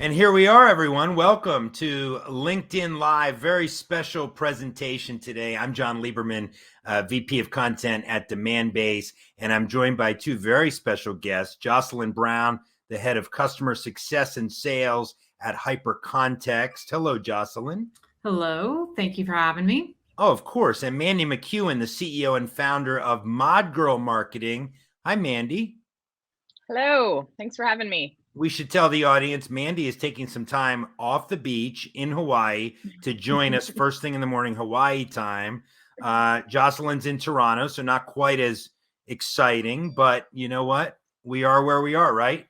And here we are, everyone. Welcome to LinkedIn Live. Very special presentation today. I'm John Lieberman, VP of Content at Demandbase, and I'm joined by two very special guests, Jocelyn Brown, the Head of Customer Success and Sales at Hypercontext. Hello, Jocelyn. Hello. Thank you for having me. Oh, of course. And Mandy McEwen, the CEO and founder of Mod Girl Marketing. Hi, Mandy. Hello. Thanks for having me. We should tell the audience Mandy is taking some time off the beach in Hawaii to join us first thing in the morning, Hawaii time. Jocelyn's in Toronto, so not quite as exciting, but you know what? We are where we are, right?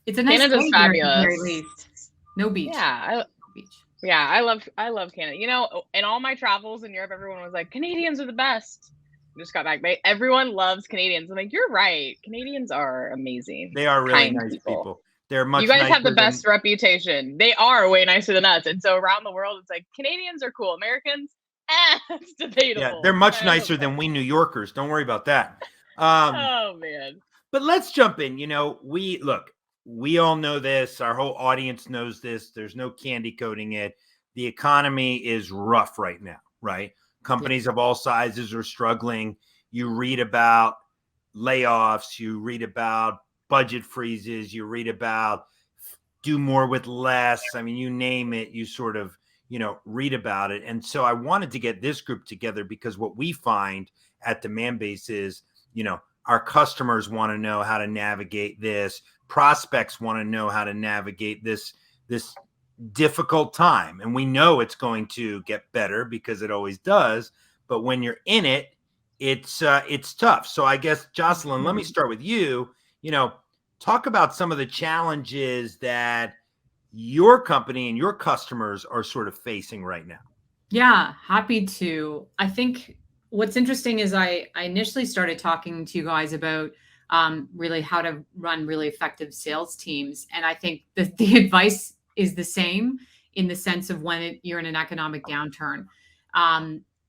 It's a nice Canada's fabulous. At the very least. No beach. Yeah. I love Canada. You know, in all my travels in Europe, everyone was like, Canadians are the best. Just got back. Everyone loves Canadians. I'm like, you're right. Canadians are amazing. They are really nice people. They're much. You guys have the best reputation. They are way nicer than us. And so around the world, it's like Canadians are cool. Americans, it's debatable. Yeah, they're much nicer than we New Yorkers. Don't worry about that. Oh man. But let's jump in. You know, we all know this. Our whole audience knows this. There's no candy coating it. The economy is rough right now, right? Companies of all sizes are struggling. You read about layoffs. You read about budget freezes. You read about do more with less. I mean, you name it, you sort of, read about it. And so I wanted to get this group together because what we find at Demandbase is, our customers want to know how to navigate this. Prospects want to know how to navigate this difficult time. And we know it's going to get better because it always does. But when you're in it, it's tough. So I guess, Jocelyn, let me start with you. Talk about some of the challenges that your company and your customers are sort of facing right now. Yeah, happy to. I think what's interesting is I initially started talking to you guys about really how to run really effective sales teams. And I think that the advice is the same in the sense of when you're in an economic downturn.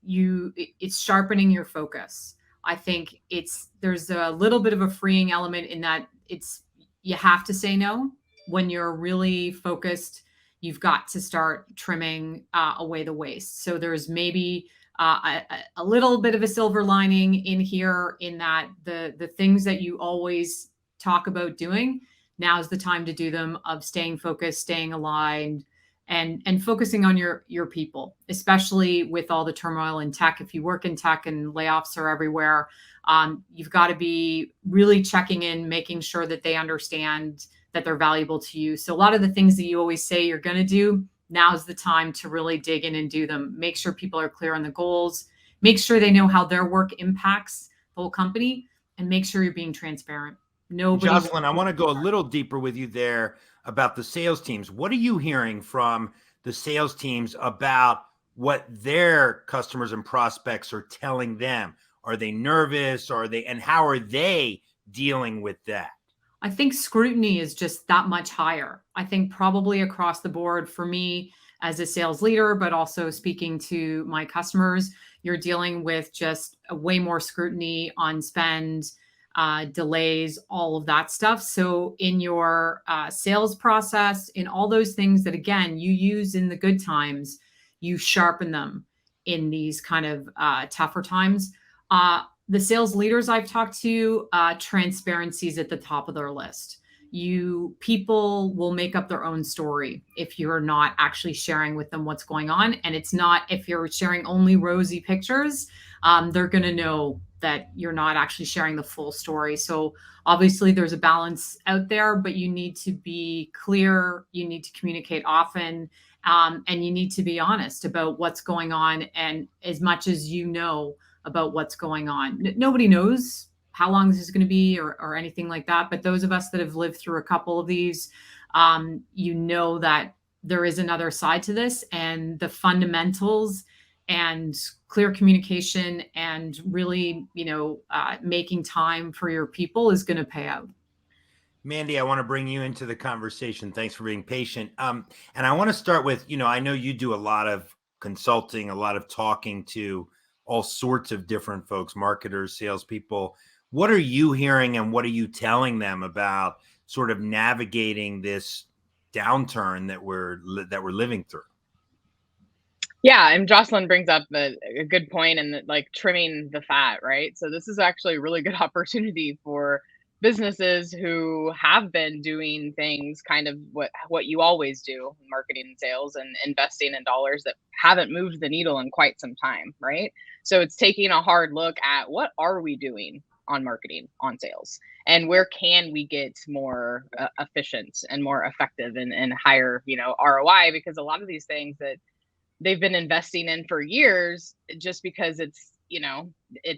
It's sharpening your focus. I think there's a little bit of a freeing element in that you have to say no when you're really focused. You've got to start trimming away the waste. So there's maybe a little bit of a silver lining in here in that the things that you always talk about doing, now's the time to do them, of staying focused, staying aligned, and focusing on your people, especially with all the turmoil in tech. If you work in tech and layoffs are everywhere, you've got to be really checking in, making sure that they understand that they're valuable to you. So a lot of the things that you always say you're going to do, now's the time to really dig in and do them. Make sure people are clear on the goals, make sure they know how their work impacts the whole company, and make sure you're being transparent. Jocelyn, I want to go a little deeper with you there about the sales teams. What are you hearing from the sales teams about what their customers and prospects are telling them? Are they nervous? And how are they dealing with that? I think scrutiny is just that much higher. I think probably across the board for me as a sales leader, but also speaking to my customers, you're dealing with just a way more scrutiny on spend, delays, all of that stuff. So in your sales process, in all those things that, again, you use in the good times, you sharpen them in these kind of tougher times. The sales leaders I've talked to, transparency is at the top of their list. People will make up their own story if you're not actually sharing with them what's going on. And it's not, if you're sharing only rosy pictures, they're going to know that you're not actually sharing the full story. So obviously there's a balance out there, but you need to be clear, you need to communicate often, and you need to be honest about what's going on. And as much as you know about what's going on, nobody knows how long this is going to be or anything like that. But those of us that have lived through a couple of these, that there is another side to this, and the fundamentals and clear communication and really, making time for your people is going to pay out. Mandy, I want to bring you into the conversation. Thanks for being patient. And I want to start with, I know you do a lot of consulting, a lot of talking to all sorts of different folks, marketers, salespeople. What are you hearing and what are you telling them about sort of navigating this downturn that we're living through? Yeah, and Jocelyn brings up a good point, and like trimming the fat, right? So this is actually a really good opportunity for businesses who have been doing things kind of what you always do in marketing and sales, and investing in dollars that haven't moved the needle in quite some time, right? So it's taking a hard look at what are we doing on marketing, on sales, and where can we get more efficient and more effective, and higher, ROI, because a lot of these things that they've been investing in for years, just because it's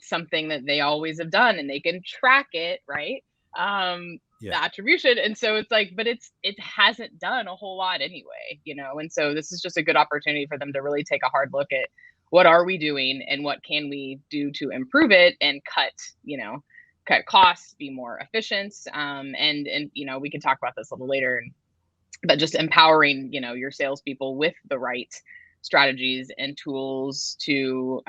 something that they always have done and they can track it, right? The attribution. And so it's like, but it hasn't done a whole lot anyway, and so this is just a good opportunity for them to really take a hard look at what are we doing and what can we do to improve it and cut costs, be more efficient. And we can talk about this a little later, but just empowering, your salespeople with the right strategies and tools to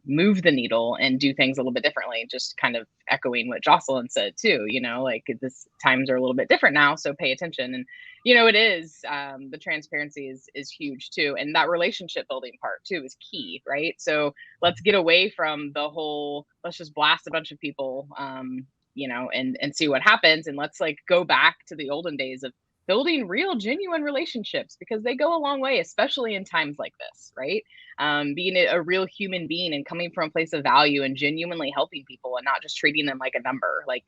move the needle and do things a little bit differently. Just kind of echoing what Jocelyn said too, like this times are a little bit different now, so pay attention. And it is the transparency is huge too, and that relationship building part too is key, right? So let's get away from the whole let's just blast a bunch of people and see what happens, and let's like go back to the olden days of building real, genuine relationships, because they go a long way, especially in times like this, right? Being a real human being and coming from a place of value and genuinely helping people, and not just treating them like a number, like,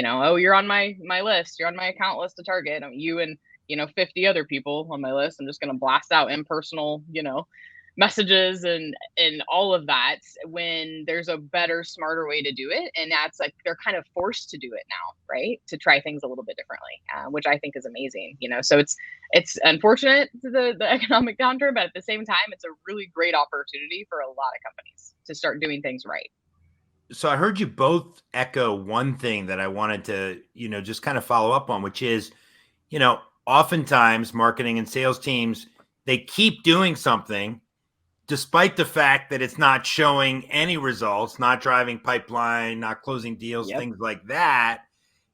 oh, you're on my list, you're on my account list to target. You and 50 other people on my list, I'm just going to blast out impersonal, messages and all of that, when there's a better, smarter way to do it. And that's like they're kind of forced to do it now, right? To try things a little bit differently, which I think is amazing. So it's unfortunate, the economic downturn, but at the same time, it's a really great opportunity for a lot of companies to start doing things right. So I heard you both echo one thing that I wanted to just kind of follow up on, which is oftentimes marketing and sales teams, they keep doing something despite the fact that it's not showing any results, not driving pipeline, not closing deals, things like that.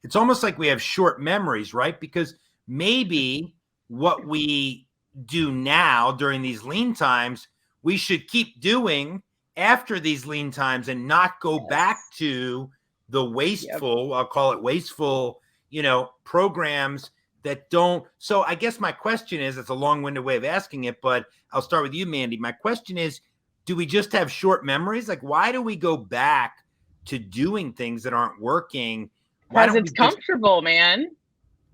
It's almost like we have short memories, right? Because maybe what we do now during these lean times, we should keep doing after these lean times, and not go back to the wasteful, I'll call it wasteful, programs that don't. So I guess my question is, it's a long-winded way of asking it, but I'll start with you, Mandy. My question is, do we just have short memories? Like, why do we go back to doing things that aren't working? Because it's comfortable, man.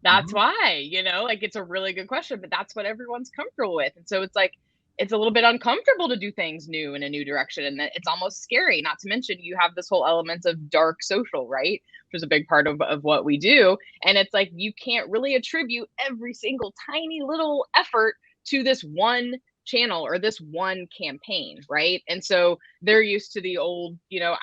That's why, like, it's a really good question, but that's what everyone's comfortable with. And so it's like, it's a little bit uncomfortable to do things new in a new direction, and that it's almost scary. Not to mention, you have this whole element of dark social, right? Which is a big part of what we do. And it's like, you can't really attribute every single tiny little effort to this one channel or this one campaign, right? And so they're used to the old,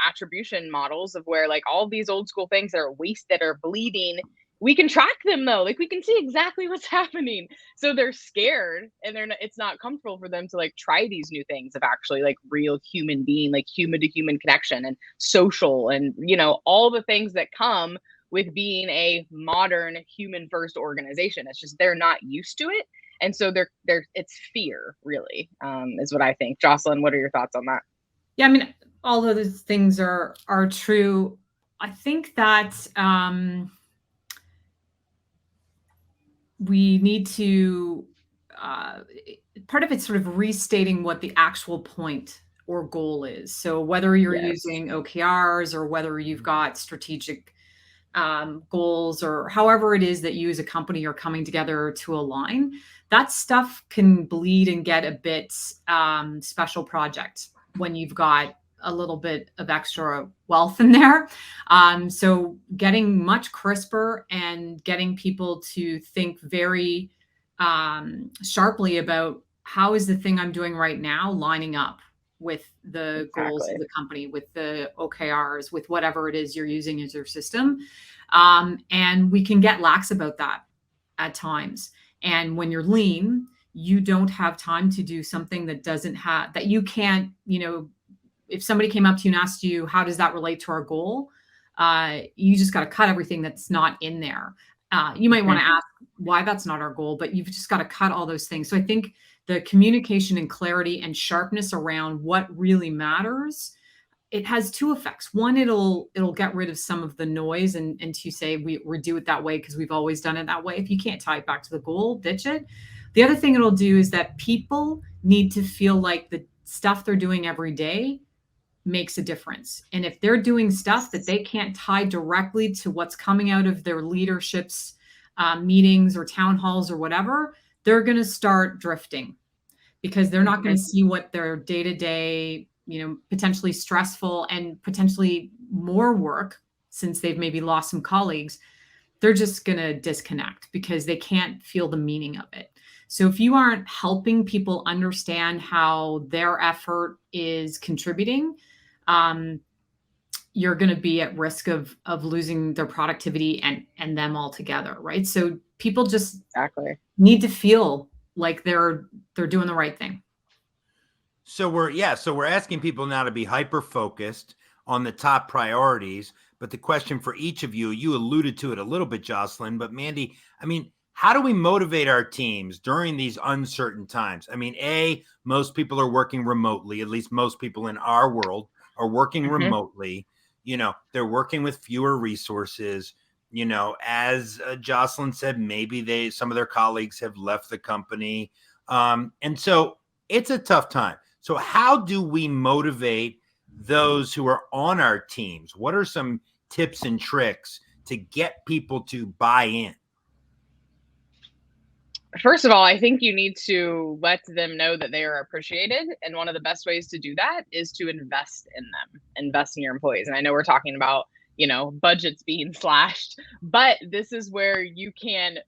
attribution models of where like all these old school things that are that are bleeding, we can track them though. Like we can see exactly what's happening. So they're scared, and it's not comfortable for them to like try these new things of actually like real human being, like human to human connection and social, and all the things that come with being a modern human first organization. It's just, they're not used to it. And so it's fear, really, is what I think. Jocelyn, what are your thoughts on that? Yeah, I mean, all of those things are true. I think that we need to, part of it's sort of restating what the actual point or goal is. So whether you're using OKRs or whether you've got strategic goals, or however it is that you as a company are coming together to align, that stuff can bleed and get a bit special project when you've got a little bit of extra wealth in there. So getting much crisper and getting people to think very sharply about, how is the thing I'm doing right now lining up with the goals of the company, with the OKRs, with whatever it is you're using as your system. And we can get lax about that at times. And when you're lean, you don't have time to do something that that you can't, if somebody came up to you and asked you, how does that relate to our goal? You just got to cut everything that's not in there. You might want to ask why that's not our goal, but you've just got to cut all those things. So I think the communication and clarity and sharpness around what really matters, it has two effects. One, it'll get rid of some of the noise and to say we do it that way because we've always done it that way. If you can't tie it back to the goal, ditch it. The other thing it'll do is that people need to feel like the stuff they're doing every day makes a difference. And if they're doing stuff that they can't tie directly to what's coming out of their leadership's meetings or town halls or whatever, they're going to start drifting because they're not going to see what their day-to-day, potentially stressful and potentially more work, since they've maybe lost some colleagues, they're just going to disconnect because they can't feel the meaning of it. So if you aren't helping people understand how their effort is contributing, you're going to be at risk of losing their productivity and them altogether, right? So people just need to feel like they're doing the right thing. So we're asking people now to be hyper focused on the top priorities. But the question for each of you, you alluded to it a little bit, Jocelyn, but Mandy, I mean, how do we motivate our teams during these uncertain times? I mean, most people are working remotely, at least most people in our world are working remotely. They're working with fewer resources. As Jocelyn said, maybe some of their colleagues have left the company. And so it's a tough time. So how do we motivate those who are on our teams? What are some tips and tricks to get people to buy in? First of all, I think you need to let them know that they are appreciated. And one of the best ways to do that is to invest in them, invest in your employees. And I know we're talking about, budgets being slashed, but this is where you can,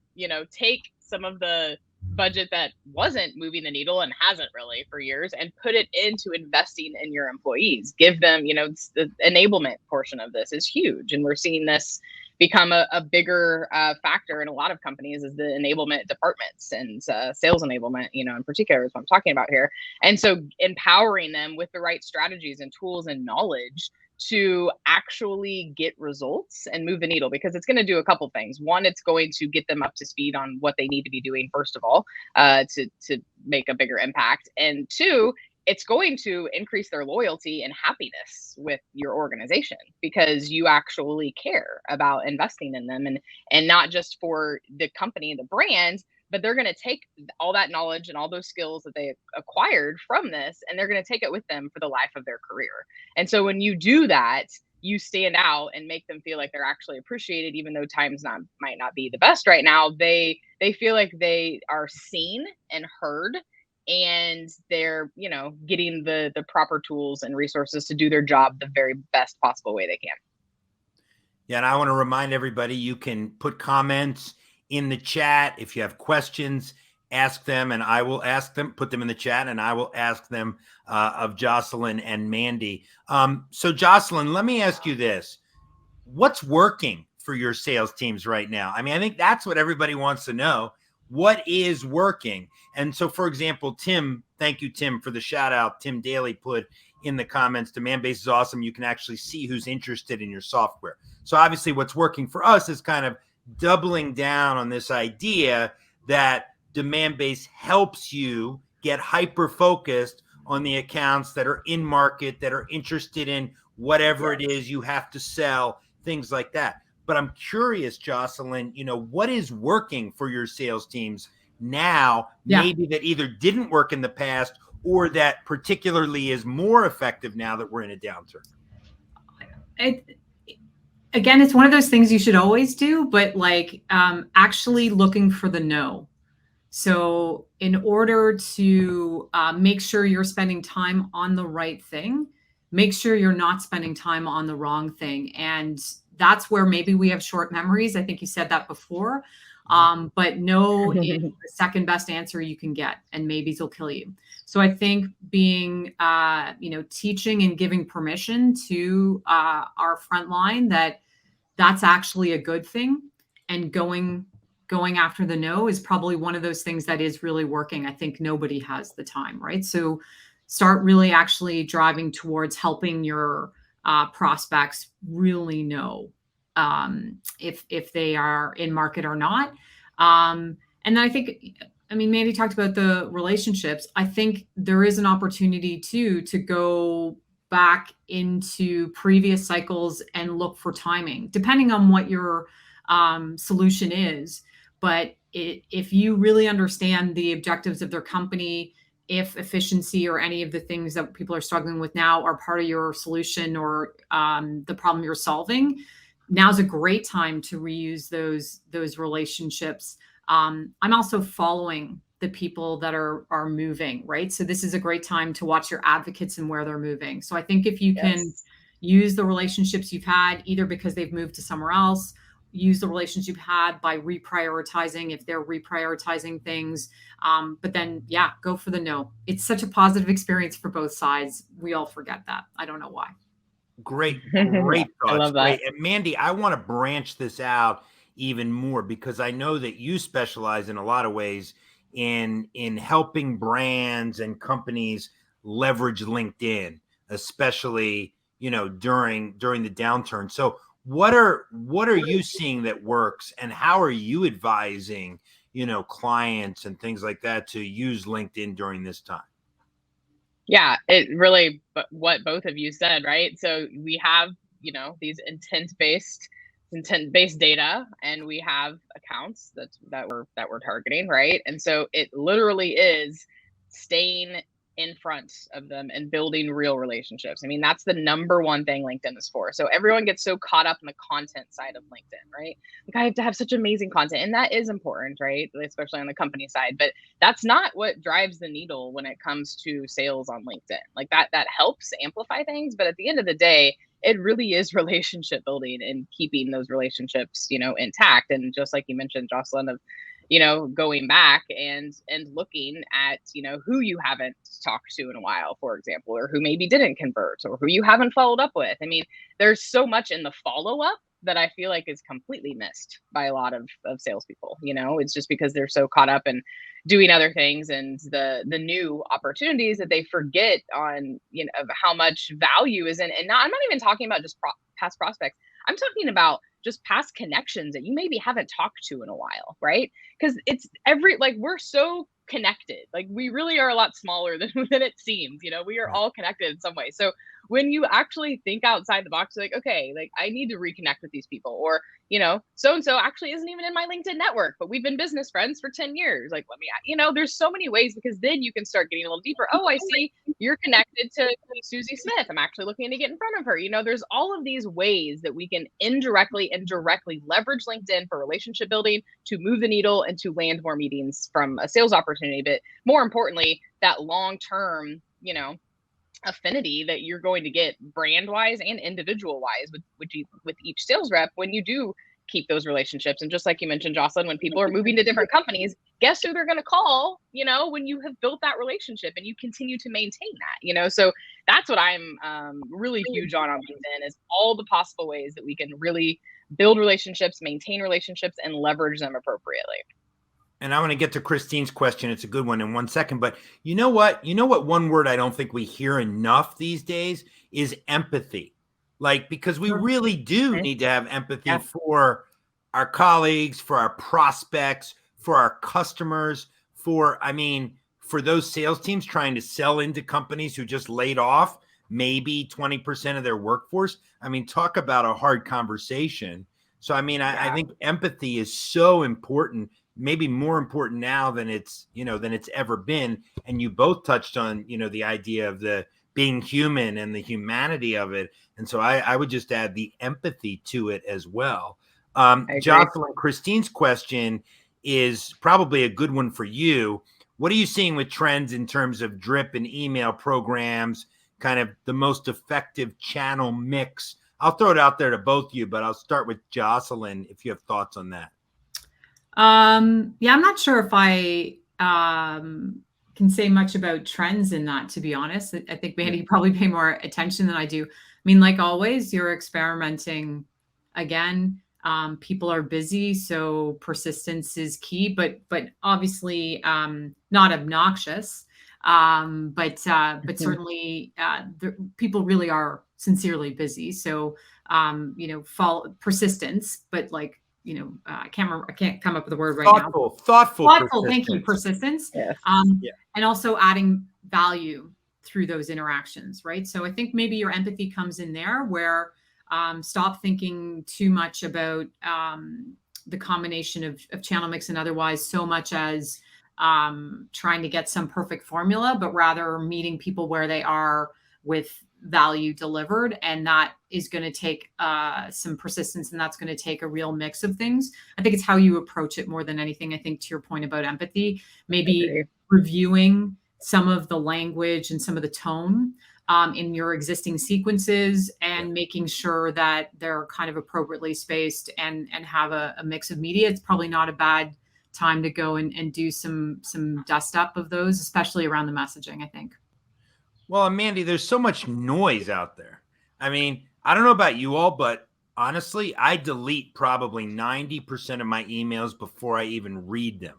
take some of the budget that wasn't moving the needle and hasn't really for years and put it into investing in your employees. Give them, the enablement portion of this is huge. And we're seeing this become a bigger factor in a lot of companies is the enablement departments and sales enablement, in particular is what I'm talking about here. And so empowering them with the right strategies and tools and knowledge to actually get results and move the needle, because it's going to do a couple things. One, it's going to get them up to speed on what they need to be doing, first of all, to make a bigger impact. And two, it's going to increase their loyalty and happiness with your organization because you actually care about investing in them and not just for the company and the brand, but they're going to take all that knowledge and all those skills that they acquired from this, and they're going to take it with them for the life of their career. And so when you do that, you stand out and make them feel like they're actually appreciated, even though times might not be the best right now. They feel like they are seen and heard, and they're, getting the proper tools and resources to do their job the very best possible way they can. Yeah. And I want to remind everybody, you can put comments in the chat. If you have questions, ask them and I will ask them, put them in the chat and I will ask them of Jocelyn and Mandy. So Jocelyn, let me ask you this. What's working for your sales teams right now? I mean, I think that's what everybody wants to know. What is working? And so, for example, Tim, thank you, Tim, for the shout out. Tim Daly put in the comments, Demandbase is awesome. You can actually see who's interested in your software. So obviously what's working for us is kind of doubling down on this idea that Demandbase helps you get hyper-focused on the accounts that are in market, that are interested in whatever it is you have to sell, things like that. But I'm curious, Jocelyn, what is working for your sales teams now, maybe that either didn't work in the past or that particularly is more effective now that we're in a downturn? Again, it's one of those things you should always do, but actually looking for the no. So in order to make sure you're spending time on the right thing, make sure you're not spending time on the wrong thing. And that's where maybe we have short memories. I think you said that before. But no is the second best answer you can get, and maybes will kill you. So I think being, teaching and giving permission to our front line that's actually a good thing, and going after the no is probably one of those things that is really working. I think nobody has the time, right? So start really actually driving towards helping your prospects really know if they are in market or not. And I think, I mean, Mandy talked about the relationships. I think there is an opportunity too to go back into previous cycles and look for timing, depending on what your solution is. But if you really understand the objectives of their company, if efficiency or any of the things that people are struggling with now are part of your solution or the problem you're solving, now's a great time to reuse those relationships. I'm also following the people that are moving, right? So this is a great time to watch your advocates and where they're moving. So I think if you can use the relationships you've had, either because they've moved to somewhere else, use the relations you've had by reprioritizing if they're reprioritizing things. But then, yeah, go for the no. It's such a positive experience for both sides. We all forget that. I don't know why. Great thoughts. I love that. Great. And Mandy, I want to branch this out even more because I know that you specialize in a lot of ways in helping brands and companies leverage LinkedIn, especially, you know, during the downturn. So what are you seeing that works, and how are you advising, you know, clients and things like that to use LinkedIn during this time? Yeah, it really, but what both of you said, right? So we have, you know, these intent-based data, and we have accounts that we're targeting, right? And so it literally is staying in front of them and building real relationships. I mean, that's the number one thing LinkedIn is for. So everyone gets so caught up in the content side of LinkedIn, right? Like, I have to have such amazing content, and that is important, right? Especially on the company side, but that's not what drives the needle when it comes to sales on LinkedIn. Like that helps amplify things, but at the end of the day, it really is relationship building and keeping those relationships, you know, intact. And just like you mentioned, Jocelyn, of, you know, going back and looking at, you know, who you haven't talked to in a while, for example, or who maybe didn't convert, or who you haven't followed up with. I mean, there's so much in the follow-up that I feel like is completely missed by a lot of salespeople. You know, it's just because they're so caught up in doing other things and the new opportunities that they forget on, you know, of how much value is in. And I'm not even talking about just past prospects. I'm talking about just past connections that you maybe haven't talked to in a while, right? Because it's like, we're so connected. Like, we really are a lot smaller than it seems. You know, we are all connected in some way. So when you actually think outside the box, like, okay, like, I need to reconnect with these people, or, you know, so-and-so actually isn't even in my LinkedIn network, but we've been business friends for 10 years. Like, let me, you know, there's so many ways, because then you can start getting a little deeper. Oh, I see you're connected to Susie Smith. I'm actually looking to get in front of her. You know, there's all of these ways that we can indirectly and directly leverage LinkedIn for relationship building, to move the needle and to land more meetings from a sales opportunity. But more importantly, that long-term, you know, affinity that you're going to get brand wise and individual wise with each sales rep when you do keep those relationships. And just like you mentioned, Jocelyn, when people are moving to different companies, guess who they're going to call, you know, when you have built that relationship and you continue to maintain that, you know. So that's what I'm really huge on LinkedIn, is all the possible ways that we can really build relationships, maintain relationships, and leverage them appropriately. And I want to get to Christine's question. It's a good one in 1 second. But you know what? One word I don't think we hear enough these days is empathy. Like, because we really do need to have empathy for our colleagues, for our prospects, for our customers, for those sales teams trying to sell into companies who just laid off maybe 20% of their workforce. I mean, talk about a hard conversation. So, I think empathy is so important, maybe more important now than it's ever been. And you both touched on, you know, the idea of the being human and the humanity of it. And so I would just add the empathy to it as well. Jocelyn, Christine's question is probably a good one for you. What are you seeing with trends in terms of drip and email programs, kind of the most effective channel mix? I'll throw it out there to both of you, but I'll start with Jocelyn if you have thoughts on that. Yeah, I'm not sure if I can say much about trends in that, to be honest. I think Mandy probably pay more attention than I do. I mean, like always, you're experimenting again. People are busy, so persistence is key, but obviously not obnoxious. But certainly people really are sincerely busy. So persistence, but like, I can't come up with the word right now. Thoughtful. Thank you. Persistence. Yes. And also adding value through those interactions, right? So I think maybe your empathy comes in there, where stop thinking too much about the combination of channel mix and otherwise, so much as trying to get some perfect formula, but rather meeting people where they are with value delivered. And that is going to take some persistence, and that's going to take a real mix of things. I think it's how you approach it more than anything. I think to your point about empathy, maybe reviewing some of the language and some of the tone in your existing sequences, and making sure that they're kind of appropriately spaced and have a mix of media. It's probably not a bad time to go and do some dust up of those, especially around the messaging, I think. Well, Mandy, there's so much noise out there. I mean, I don't know about you all, but honestly, I delete probably 90% of my emails before I even read them.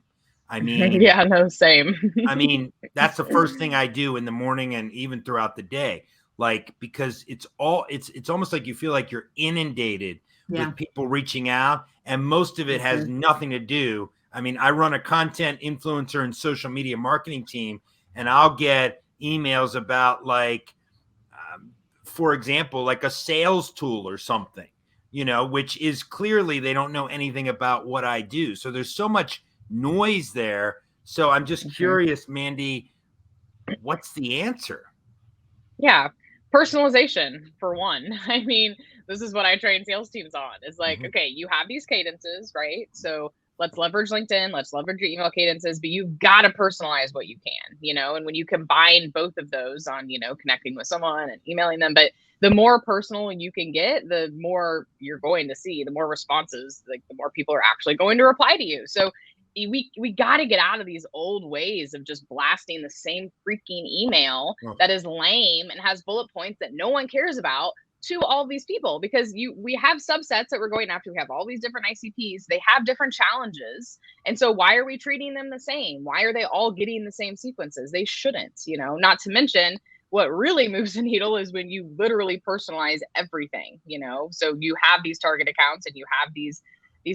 I mean, yeah, no, same. I mean, that's the first thing I do in the morning and even throughout the day. Like, because it's almost like you feel like you're inundated with people reaching out, and most of it has nothing to do. I mean, I run a content influencer and social media marketing team, and I'll get emails about, like, for example, like a sales tool or something, which is clearly they don't know anything about what I do. So there's so much noise there. So I'm just curious, Mandy, what's the answer? Yeah. Personalization, for one. I mean, this is what I train sales teams on. It's like, okay, you have these cadences, right? So let's leverage LinkedIn, let's leverage your email cadences, but you've got to personalize what you can, and when you combine both of those on, connecting with someone and emailing them, but the more personal you can get, the more you're going to see, the more responses, like the more people are actually going to reply to you. So we got to get out of these old ways of just blasting the same freaking email that is lame and has bullet points that no one cares about to all these people, because we have subsets that we're going after. We have all these different ICPs. They have different challenges. And so why are we treating them the same? Why are they all getting the same sequences? They shouldn't, not to mention what really moves the needle is when you literally personalize everything, so you have these target accounts and you have these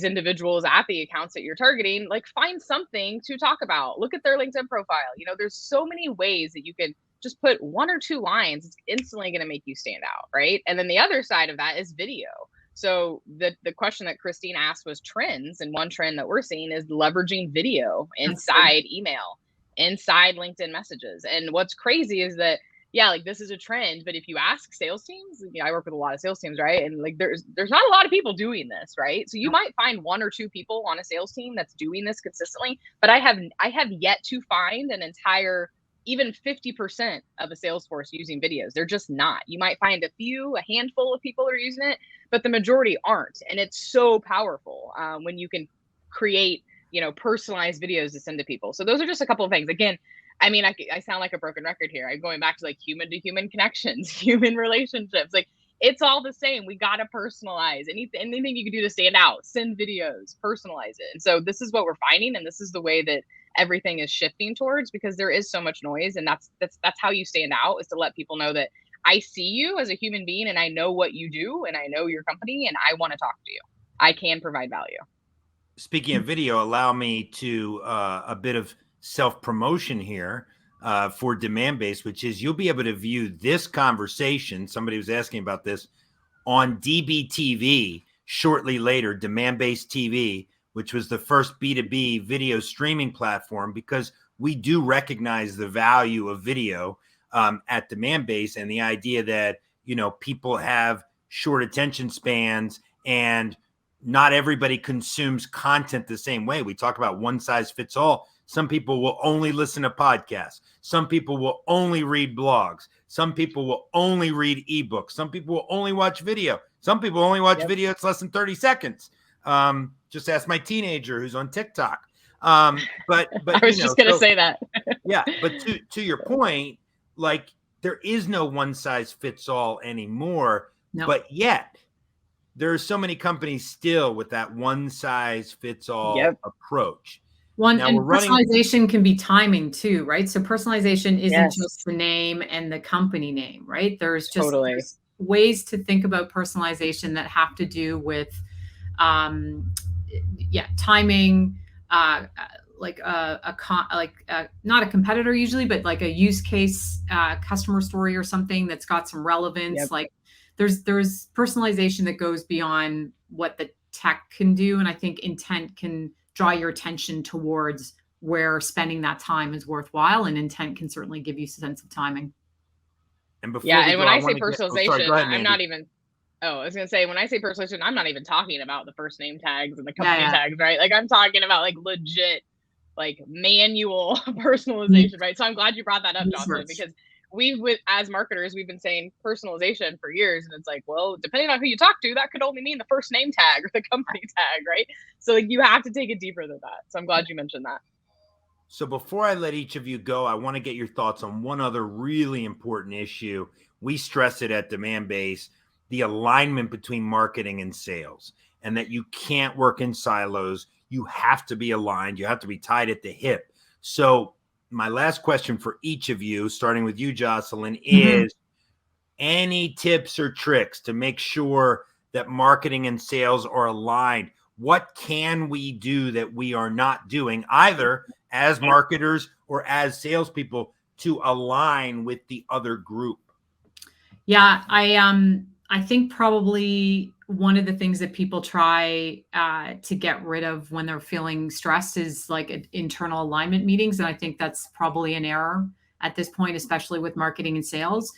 individuals at the accounts that you're targeting. Like, find something to talk about. Look at their LinkedIn profile. There's so many ways that you can just put 1 or 2 lines. It's instantly going to make you stand out, right? And then the other side of that is video. So the question that Christine asked was trends, and one trend that we're seeing is leveraging video inside email, inside LinkedIn messages. And what's crazy is that, like, this is a trend, but if you ask sales teams, I work with a lot of sales teams, right? And like, there's not a lot of people doing this, right? So you might find 1 or 2 people on a sales team that's doing this consistently, but I have yet to find an entire, even 50% of a sales force using videos. They're just not. You might find a handful of people are using it, but the majority aren't. And it's so powerful when you can create, personalized videos to send to people. So those are just a couple of things. Again, I mean, I sound like a broken record here. I'm going back to like human to human connections, human relationships. Like, it's all the same. We got to personalize anything you can do to stand out, send videos, personalize it. And so this is what we're finding. And this is the way that everything is shifting towards, because there is so much noise. And that's how you stand out, is to let people know that I see you as a human being, and I know what you do, and I know your company, and I want to talk to you. I can provide value. Speaking of video, allow me to a bit of self-promotion here for Demandbase, which is you'll be able to view this conversation. Somebody was asking about this on DBTV shortly later, Demandbase TV, which was the first B2B video streaming platform, because we do recognize the value of video at Demandbase, and the idea that, people have short attention spans and not everybody consumes content the same way. We talk about one size fits all. Some people will only listen to podcasts. Some people will only read blogs. Some people will only read ebooks. Some people will only watch video. Some people only watch video that's less than 30 seconds. Just ask my teenager who's on TikTok. But I was just going to say that. Yeah. But to your point, like, there is no one size fits all anymore. No. But yet there are so many companies still with that one size fits all approach. Personalization can be timing too, right? So personalization isn't just the name and the company name, right? There's just ways to think about personalization that have to do with, timing, not a competitor usually, but like a use case, customer story or something that's got some relevance. Yep. Like there's personalization that goes beyond what the tech can do. And I think intent can draw your attention towards where spending that time is worthwhile. And intent can certainly give you a sense of timing. And before Yeah, we and go, when I say wanna personalization, sorry, go ahead, I'm Mandy. not even. Oh, I was gonna say when I say personalization, I'm not even talking about the first name tags and the company Yeah. tags, right? Like I'm talking about like legit, like manual personalization, right? So I'm glad you brought that up, Jocelyn, because as marketers, we've been saying personalization for years, and it's like, well, depending on who you talk to, that could only mean the first name tag or the company tag, right? So like you have to take it deeper than that. So I'm glad you mentioned that. So before I let each of you go, I want to get your thoughts on one other really important issue. We stress it at Demandbase, the alignment between marketing and sales, and that you can't work in silos. You have to be aligned. You have to be tied at the hip. So my last question for each of you, starting with you, Jocelyn, is any tips or tricks to make sure that marketing and sales are aligned? What can we do that we are not doing, either as marketers or as salespeople, to align with the other group? Yeah, I think probably one of the things that people try to get rid of when they're feeling stressed is like internal alignment meetings, and I think that's probably an error at this point, especially with marketing and sales.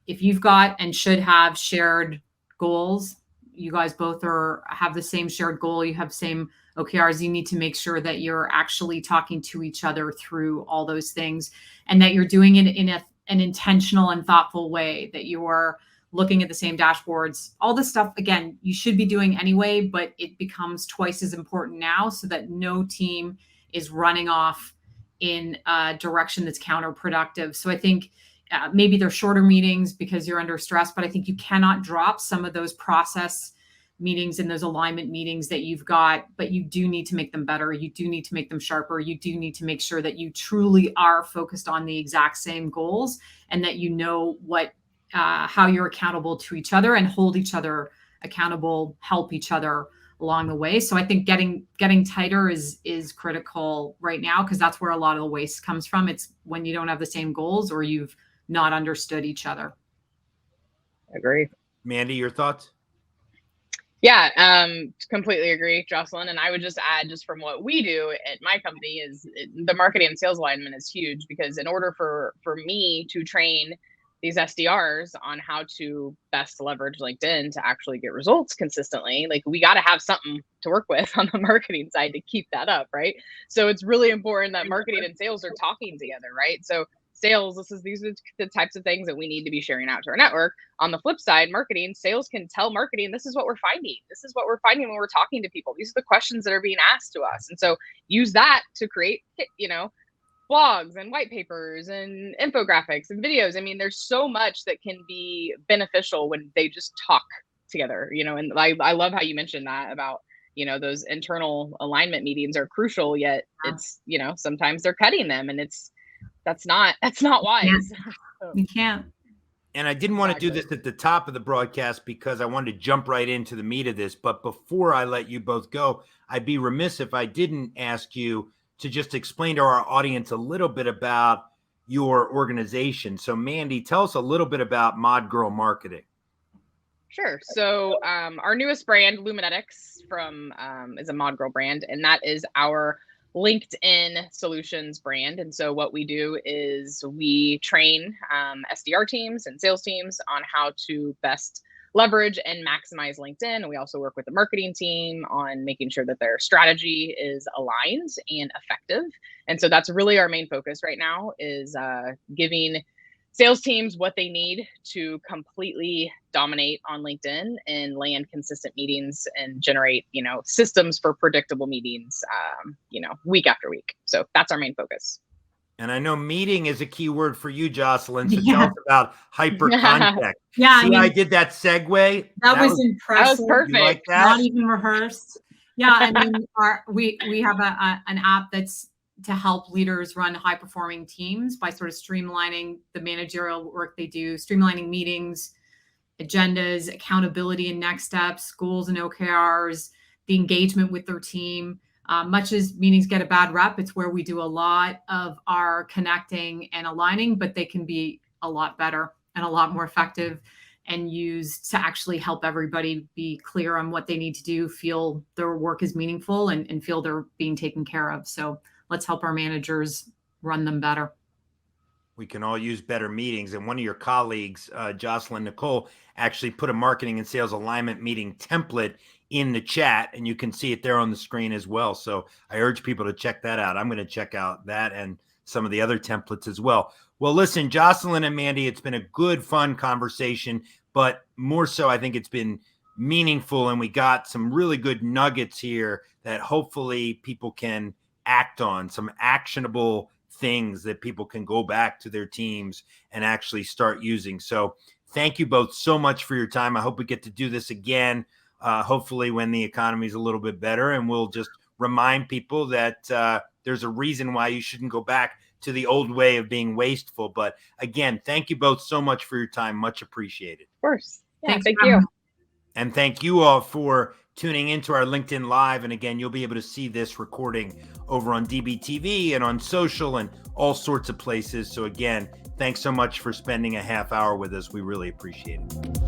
If you've got and should have shared goals, you guys both have the same shared goal, you have same OKRs, you need to make sure that you're actually talking to each other through all those things, and that you're doing it in an intentional and thoughtful way, that you're looking at the same dashboards. All this stuff, again, you should be doing anyway, but it becomes twice as important now, so that no team is running off in a direction that's counterproductive. So I think maybe they're shorter meetings because you're under stress, but I think you cannot drop some of those process meetings and those alignment meetings that you've got, but you do need to make them better. You do need to make them sharper. You do need to make sure that you truly are focused on the exact same goals, and that you know how you're accountable to each other and hold each other accountable, help each other along the way. So I think getting tighter is critical right now, because that's where a lot of the waste comes from. It's when you don't have the same goals or you've not understood each other. Agree. Mandy, your thoughts? Yeah, completely agree, Jocelyn. And I would just add, just from what we do at my company, the marketing and sales alignment is huge, because in order for me to train these SDRs on how to best leverage LinkedIn to actually get results consistently, like we got to have something to work with on the marketing side to keep that up, right? So it's really important that marketing and sales are talking together, right? So sales, these are the types of things that we need to be sharing out to our network. On the flip side, marketing, sales can tell marketing, this is what we're finding. This is what we're finding when we're talking to people. These are the questions that are being asked to us. And so use that to create, blogs and white papers and infographics and videos. I mean, there's so much that can be beneficial when they just talk together, and I love how you mentioned that about, those internal alignment meetings are crucial, yet it's, sometimes they're cutting them, and that's not wise. You can't. And I didn't want to do this at the top of the broadcast because I wanted to jump right into the meat of this. But before I let you both go, I'd be remiss if I didn't ask you to just explain to our audience a little bit about your organization. So Mandy, tell us a little bit about Mod Girl Marketing. Sure. So our newest brand, Luminetics, is a Mod Girl brand, and that is our LinkedIn solutions brand. And so what we do is we train SDR teams and sales teams on how to best leverage and maximize LinkedIn. And we also work with the marketing team on making sure that their strategy is aligned and effective. And so that's really our main focus right now, is giving sales teams what they need to completely dominate on LinkedIn and land consistent meetings and generate, systems for predictable meetings, week after week. So that's our main focus. And I know meeting is a key word for you, Jocelyn. So tell us about hyper context. Yeah, I did that segue. That was impressive. That was perfect. You like that? Not even rehearsed. Yeah, I mean, we have an app that's to help leaders run high performing teams by sort of streamlining the managerial work they do, streamlining meetings, agendas, accountability and next steps, goals and OKRs, the engagement with their team. Much as meetings get a bad rep, it's where we do a lot of our connecting and aligning, but they can be a lot better and a lot more effective and used to actually help everybody be clear on what they need to do, feel their work is meaningful, and feel they're being taken care of. So let's help our managers run them better. We can all use better meetings. And one of your colleagues, Jocelyn Nicole, actually put a marketing and sales alignment meeting template in the chat, and you can see it there on the screen as well. So I urge people to check that out. I'm going to check out that and some of the other templates as well. Well, listen, Jocelyn and Mandy, it's been a good, fun conversation, but more so, I think it's been meaningful, and we got some really good nuggets here that hopefully people can act on, some actionable things that people can go back to their teams and actually start using. So thank you both so much for your time. I hope we get to do this again, hopefully when the economy is a little bit better, and we'll just remind people that there's a reason why you shouldn't go back to the old way of being wasteful. But again, thank you both so much for your time. Much appreciated. Of course. Yeah, Thanks thank you. And thank you all for tuning into our LinkedIn Live. And again, you'll be able to see this recording over on DBTV and on social and all sorts of places. So again, thanks so much for spending a half hour with us. We really appreciate it.